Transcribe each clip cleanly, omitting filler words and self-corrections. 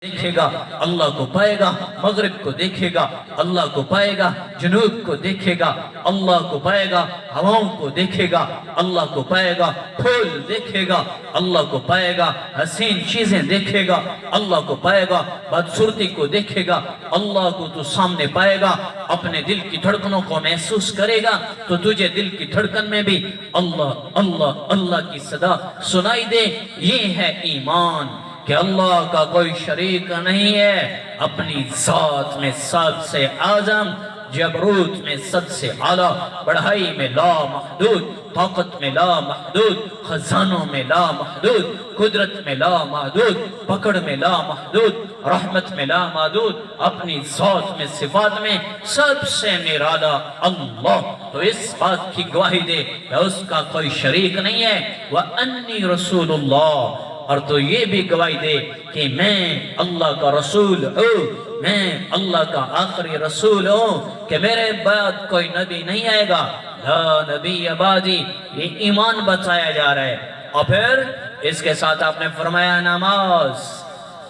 دیکھے گا اللہ کو پائے گا، مغرب کو دیکھے گا اللہ کو پائے گا، جنوب کو دیکھے گا اللہ کو پائے گا، ہواؤں کو دیکھے گا اللہ کو پائے گا، پھول دیکھے گا اللہ کو پائے گا، حسین چیزیں دیکھے گا اللہ کو پائے گا، بدصورتی کو دیکھے گا اللہ کو تو سامنے پائے گا، اپنے دل کی دھڑکنوں کو محسوس کرے گا تو تجھے دل کی دھڑکن میں بھی اللہ اللہ اللہ کی صدا سنائی دے۔ یہ ہے ایمان کہ اللہ کا کوئی شریک نہیں ہے، اپنی ذات میں سب سے اعظم، جبروت میں سب سے اعلیٰ، بڑھائی میں لا محدود، طاقت میں لا محدود، خزانوں میں لا محدود، قدرت میں لا محدود، پکڑ میں لا محدود، رحمت میں لا محدود، اپنی ذات میں صفات میں سب سے نرالا اللہ۔ تو اس بات کی گواہی دے کہ اس کا کوئی شریک نہیں ہے، وَأَنِّي رَسُولُ اللَّهِ، اور تو یہ بھی گواہی دے کہ میں اللہ کا رسول ہوں، میں اللہ کا آخری رسول ہوں، کہ میرے بعد کوئی نبی نہیں آئے گا، لا نبی بعدی۔ یہ ایمان بتایا جا رہا ہے۔ اور پھر اس کے ساتھ آپ نے فرمایا نماز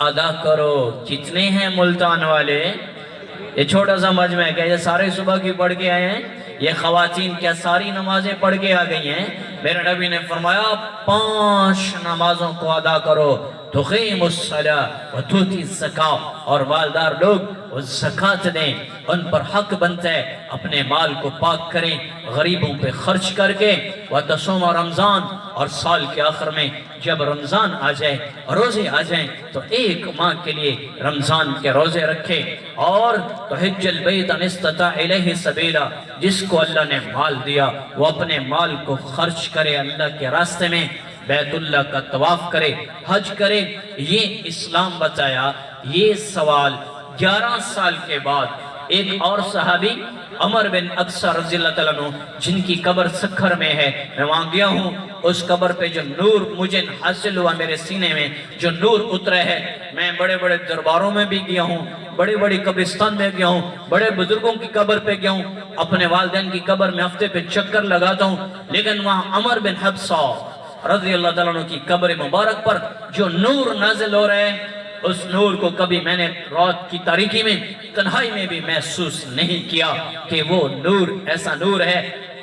ادا کرو۔ کتنے ہیں ملتان والے؟ یہ چھوٹا سا مجمع ہے، کہ یہ سارے صبح کی پڑھ کے آئے ہیں؟ یہ خواتین کیا ساری نمازیں پڑھ کے آ گئی ہیں؟ میرے نبی نے فرمایا 5 نمازوں کو ادا کرو، تقیم الصلاۃ وتؤتی الزکاۃ، اور مالدار لوگ وہ زکوٰۃ دیں، ان پر حق بنتا ہے اپنے مال کو پاک کریں غریبوں پہ خرچ کر کے، وتصوم رمضان، اور سال کے آخر میں جب رمضان آ جائے روزے آ جائیں تو 1 ماہ کے لیے رمضان کے روزے رکھے، اور تحج البیت ان استطاع الیہ سبیلا، جس کو اللہ نے مال دیا وہ اپنے مال کو خرچ کرے اللہ کے راستے میں، بیت اللہ کا طواف کرے، حج کرے۔ یہ اسلام بتایا۔ یہ سوال 11 سال کے بعد ایک اور صحابی عمر بن ابسہ رضی اللہ تعالیٰ عنہ، جن کی قبر سکھر میں ہے، میں وہاں گیا ہوں، اس قبر پہ جو نور مجھے حاصل ہوا، میرے سینے میں جو نور اترے ہے، میں بڑے بڑے درباروں میں بھی گیا ہوں، بڑے بڑے قبرستان میں گیا ہوں، بڑے بزرگوں کی قبر پہ گیا ہوں، اپنے والدین کی قبر میں ہفتے پہ چکر لگاتا ہوں، لیکن وہاں عمر بن حبسہ رضی اللہ تعالیٰ عنہ کی قبر مبارک پر جو نور نازل ہو رہے ہیں، اس نور کو کبھی میں نے رات کی تاریکی میں تنہائی میں بھی محسوس نہیں کیا کہ وہ نور ایسا نور ہے۔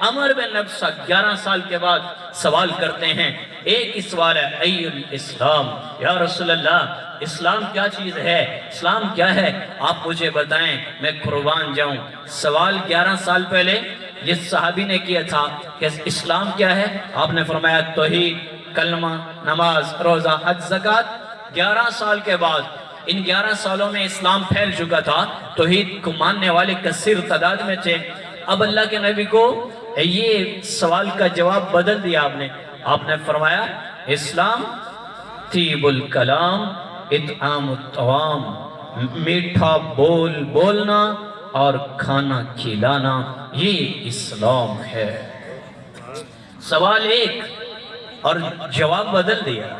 عمر بن حبسہ 11 سال کے بعد سوال کرتے ہیں، ایک ہی سوال ہے، ای الاسلام، یا رسول اللہ اسلام کیا چیز ہے، اسلام کیا ہے، آپ مجھے بتائیں، میں قربان جاؤں۔ سوال 11 سال پہلے جس صحابی نے کیا تھا کہ اسلام کیا ہے، آپ نے فرمایا توحید، کلمہ، نماز، روزہ، حج، زکوٰۃ۔ 11 سال کے بعد، ان 11 سالوں میں اسلام پھیل چکا تھا، توحید کو ماننے والے کثیر تعداد میں تھے۔ اب اللہ کے نبی کو یہ سوال کا جواب بدل دیا آپ نے فرمایا اسلام طیب الکلام اطعام الطعام، میٹھا بول بولنا اور کھانا کھلانا، یہ اسلام ہے۔ سوال ایک اور جواب بدل دیا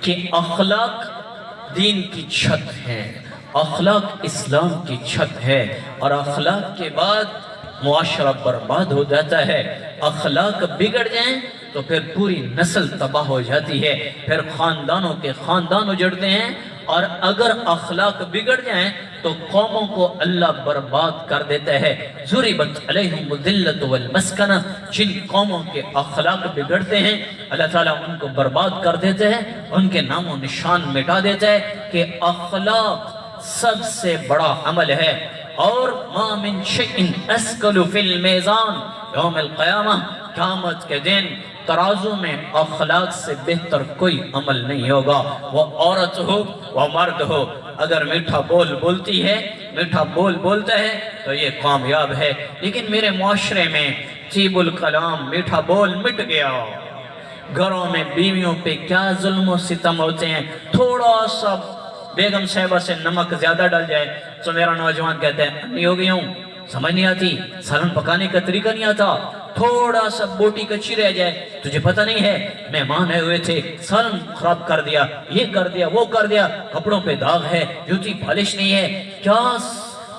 کہ اخلاق دین کی چھت ہے، اخلاق اسلام کی چھت ہے، اور اخلاق کے بعد معاشرہ برباد ہو جاتا ہے۔ اخلاق بگڑ جائیں تو پھر پوری نسل تباہ ہو جاتی ہے، پھر خاندانوں کے خاندان اجڑتے ہیں، اور اگر اخلاق بگڑ جائیں تو قوموں کو اللہ برباد کر دیتا ہے۔ ضربت علیہم الذلۃ والمسکنہ، جن قوموں کے اخلاق بگڑتے ہیں اللہ تعالیٰ ان کو برباد کر دیتے ہیں، ان کے نام و نشان مٹا دیتا ہے، کہ اخلاق سب سے بڑا عمل ہے۔ اور ما من شیء اثقل فی المیزان یوم القیامہ، قیامت کے دن ترازو میں اخلاق سے بہتر کوئی عمل نہیں ہوگا، وہ عورت ہو وہ مرد ہو۔ اگر میٹھا بول بولتی ہے، میٹھا بول بولتا ہے تو یہ کامیاب ہے، لیکن میرے معاشرے میں طیب الکلام میٹھا بول مٹ گیا۔ گھروں میں بیویوں پہ کیا ظلم و ستم ہوتے ہیں، تھوڑا سا بیگم صاحبہ سے نمک زیادہ ڈل جائے تو میرا نوجوان کہتے ہیں امی ہو گئی ہوں، سمجھ نہیں آتی، سالن پکانے کا طریقہ نہیں آتا، تھوڑا سا بوٹی کچی رہ جائے تجھے پتہ نہیں ہے، مہمان آئے ہوئے تھے، سالن خراب کر دیا، یہ کر دیا وہ کر دیا، کپڑوں پہ داغ ہے، جوتی پالش نہیں ہے، کیا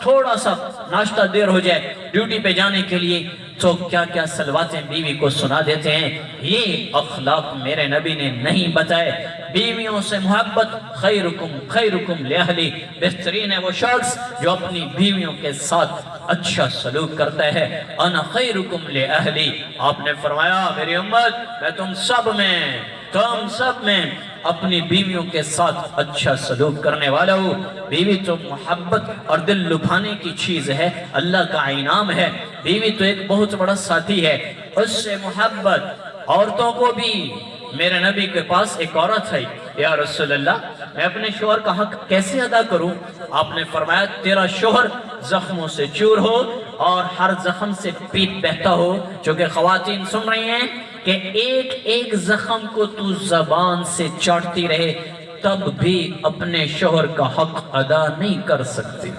تھوڑا سا ناشتہ دیر ہو جائے ڈیوٹی پہ جانے کے لیے तो क्या क्या सलवातें बीवी को सुना देते हैं। ये अखलाक मेरे नबी ने नहीं बताए। बीवियों से मोहब्बत, खैरुकुम लिअहली, बेहतरीन है वो शख्स जो अपनी बीवियों के साथ अच्छा सलूक करता है। अना खैरुकुम लिअहली, आपने फरमाया मेरी उम्मत मैं तुम सब में अपनी बीवियों के साथ अच्छा सलूक करने वाला हूँ। बीवी तो मोहब्बत और दिल लुभाने की चीज़ है, अल्लाह का इनाम है। बीवी तो एक बहुत बड़ा साथी है, उससे मोहब्बत। औरतों को भी, मेरे नबी के पास एक औरत है, या रसूल अल्लाह मैं अपने शोहर का हक कैसे अदा करूं? आपने फरमाया तेरा शोहर जख्मों से चूर हो और हर जख्म से पीप बहता हो। जो कि ख्वातीन सुन रही हैं कि एक एक जख्म को तू जबान से चाटती रहे तब भी अपने शोहर का हक अदा नहीं कर सकती।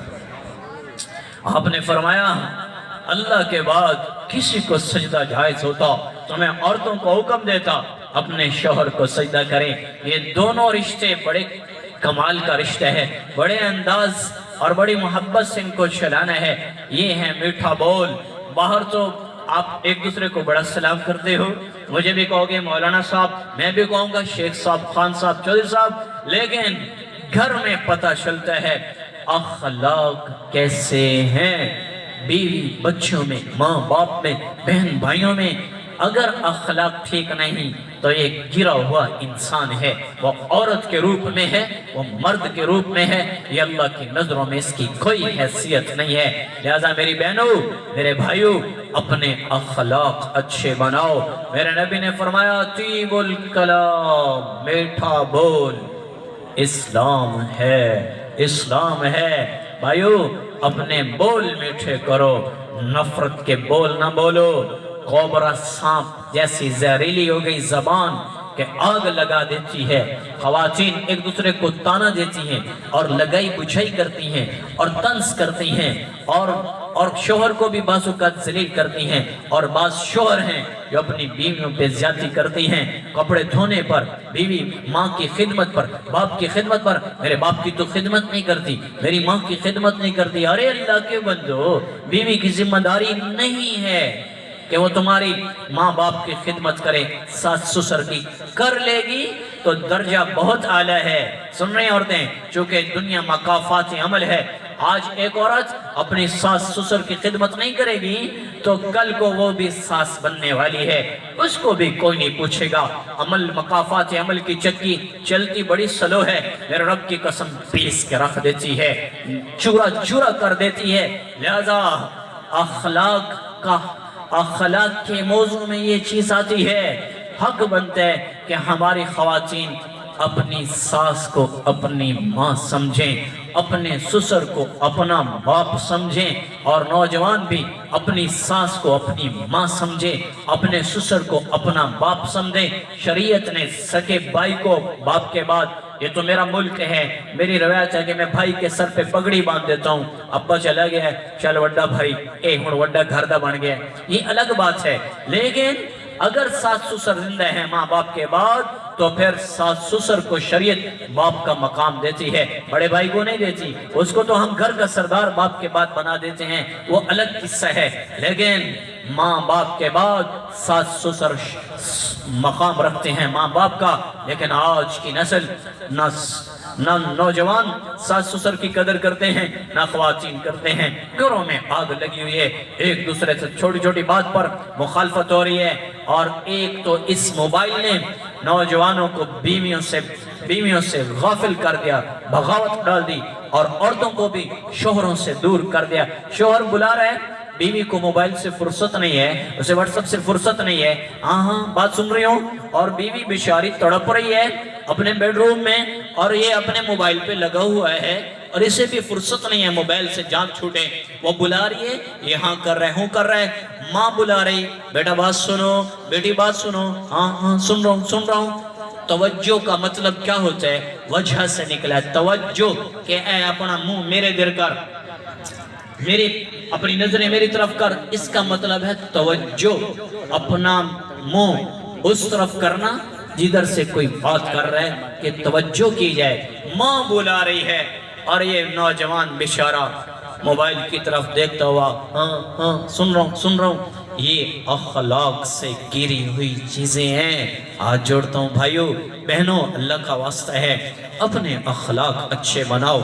आपने फरमाया अल्लाह के बाद किसी को सजदा जायज होता तो मैं औरतों को हुक्म देता अपने शोहर को सजदा करें। ये दोनों रिश्ते बड़े कमाल का रिश्ता है, बड़े अंदाज और बड़ी मोहब्बत से इनको चलाना है। ये है मीठा बोल। बाहर तो आप एक दूसरे को बड़ा सलाम करते हो, मुझे भी कहोगे मौलाना साहब, मैं भी कहूँगा शेख साहब, खान साहब, चौधरी साहब, लेकिन घर में पता चलता है अखलाक कैसे हैं। बीवी बच्चों में, माँ बाप में, बहन भाइयों में अगर अखलाक ठीक नहीं तो ये गिरा हुआ इंसान है। वो औरत के रूप में है, वो मर्द के रूप में है, ये अल्लाह की नजरों में इसकी कोई हैसियत नहीं है। लिहाजा मेरी बहनों, मेरे भाइयों, अपने अखलाक अच्छे बनाओ। मेरे नबी ने फरमाया तीबुल कलाम, मीठा बोल इस्लाम है। भाइयों अपने बोल मीठे करो, नफरत के बोल ना बोलो। कोबरा सांप जैसी जहरीली हो गई जबान के आग लगा देती है। खवातीन एक दूसरे को ताना देती हैं और लगाई बुझाई करती हैं और तंज करती हैं और शोहर को भी बाजू का जलील करती हैं। और बाज शोहर हैं जो अपनी बीवियों पे ज्यादती करती हैं, कपड़े धोने पर, बीवी माँ की खिदमत पर, बाप की खिदमत पर। मेरे बाप की तो खिदमत नहीं करती, मेरी माँ की खिदमत नहीं करती। अरे अल्लाह के बंदो, बीवी की जिम्मेदारी नहीं है कि वो तुम्हारी माँ बाप की खिदमत करे, सास ससुर की कर लेगी तो दर्जा बहुत आला है। सुन रही औरतें, चूंकि दुनिया मकाफात अमल है, आज एक औरत अपनी सास ससुर की खिदमत नहीं करेगी तो कल को वो भी सास बनने वाली है, उसको भी कोई नहीं पूछेगा। अमल मकाफात अमल की चक्की चलती बड़ी स्लो है, मेरे रब की कसम पीस के रख देती है, चूरा चूरा कर देती है। लिहाजा अखलाक के मौजू में ये चीज आती है, हक बनता है कि हमारी खवातीन अपनी सास को अपनी माँ समझें, अपने ससुर को अपना बाप समझें, और नौजवान भी अपनी सास को अपनी माँ समझें, अपने ससुर को अपना बाप समझें। शरीयत ने सके भाई को बाप के बाद, ये तो मेरा मुल्क है, मेरी रवायत है कि मैं भाई के सर पे पगड़ी बांध देता हूँ। अब्बा चला गया है, चल वड्डा भाई ए हुण वड्डा घर दा बन गया, ये अलग बात है। लेकिन अगर सास ससुर जिंदा है माँ बाप के बाद तो फिर सास ससुर को शरीयत बाप का मकाम देती है, बड़े भाई को नहीं देती। उसको तो हम घर का सरदार बाप के बाद बना देते हैं, वो अलग किस्सा है। लेकिन माँ बाप के बाद सास ससुर मकाम रखते हैं माँ बाप का। लेकिन आज की नस्ल ना नौजवान सास ससुर की कदर करते हैं, ना ख्वातीन करते हैं। घरों में आग लगी हुई है, एक दूसरे से छोटी छोटी बात पर मुखालफत हो रही है। और एक तो इस मोबाइल ने नौजवानों को बीवियों से गाफिल कर दिया, बगावत डाल दी, और औरतों को भी शोहरों से दूर कर दिया। शोहर बुला रहे हैं, बीवी को मोबाइल से फुर्सत नहीं है, उसे व्हाट्सएप से फुर्सत नहीं है। हाँ बात सुन रही हूँ। और बीवी बेचारी तड़प रही है अपने बेडरूम में और ये अपने मोबाइल पे लगा हुआ है, और इसे भी फुर्सत नहीं है मोबाइल से जान छूटे। वो बुला रही है, ये हाँ कर रहे हूँ कर रहे, माँ बुला रही, बेटा बात सुनो, बेटी बात सुनो, हाँ सुन रहा हूँ। तवज्जो का मतलब क्या होता है? वजह से निकला है तवज्जो, के अपना मुंह मेरे दिल कर, अपनी नजरें मेरी तरफ कर, इसका मतलब है तवज्जो, अपना मुंह उस तरफ करना जिधर से कोई बात कर रहा है कि तवज्जो की जाए। माँ बुला रही है और ये नौजवान बेचारा موبائل کی طرف دیکھتا ہوا، ہاں سن رہا ہوں، یہ اخلاق سے گری ہوئی چیزیں ہیں۔ آج جوڑتا ہوں بھائیوں بہنوں، اللہ کا واسطہ ہے، اپنے اخلاق اچھے بناؤ۔